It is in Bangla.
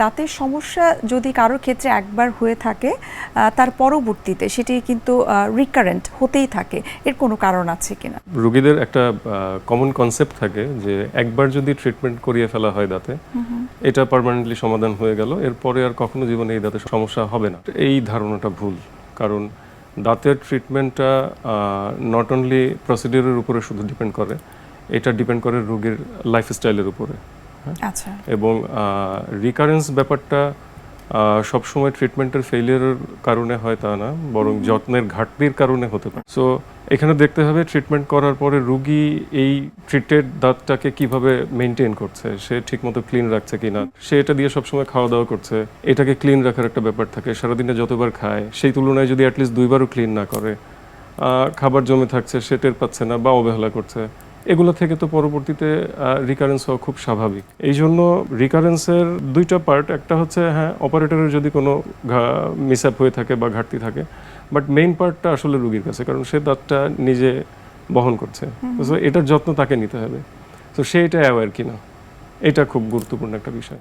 দাঁতের সমস্যা যদি কারোর ক্ষেত্রে একবার হয়ে থাকে তার পরবর্তীতে সেটি কিন্তু রিকারেন্ট হতেই থাকে, এর কোনো কারণ আছে কিনা? রোগীদের একটা কমন কনসেপ্ট থাকে যে একবার যদি ট্রিটমেন্ট করিয়ে ফেলা হয় দাঁতে, এটা পার্মানেন্টলি সমাধান হয়ে গেল, এরপরে আর কখনো জীবনে এই দাঁতে সমস্যা হবে না। এই ধারণাটা ভুল। কারণ দাঁতের ট্রিটমেন্টটা নট অনলি প্রসিডিউরের উপরে শুধু ডিপেন্ড করে, এটা ডিপেন্ড করে রোগীর লাইফস্টাইলের উপরে। আচ্ছা। এবং রিকারেন্স ব্যাপারটা সবসময় ট্রিটমেন্টের ফেলিয়ারের কারণে হয় তা না, বরং যত্নের ঘাটতির কারণে হতে পারে। সো এখানে দেখতে হবে ট্রিটমেন্ট করার পরে রোগী এই ট্রিটেড দাঁতটাকে কিভাবে মেনটেন করছে, সে ঠিকমতো ক্লিন রাখছে কিনা, সে এটা দিয়ে সবসময় খাওয়া দাওয়া করছে, এটাকে ক্লিন রাখার একটা ব্যাপার থাকে। সারাদিনে যতবার খায় সেই তুলনায় যদি অ্যাটলিস্ট 2বারও ক্লিন না করে, খাবার জমে থাকছে, সে টের পাচ্ছে না বা অবহেলা করছে, এগুলো থেকে তো পরবর্তীতে রিকারেন্স হওয়া খুব স্বাভাবিক। এই জন্য রিকারেন্সের দুইটা পার্ট, একটা হচ্ছে হ্যাঁ অপারেটরের যদি কোনো মিসঅ্যাপ হয়ে থাকে বা ঘাটতি থাকে, বাট মেইন পার্টটা আসলে রোগীর কাছে, কারণ সে দাঁতটা নিজে বহন করছে, তো এটার যত্ন তাকে নিতে হবে। তো সে এটা অ্যাওয়্যার কিনা, এটা খুব গুরুত্বপূর্ণ একটা বিষয়।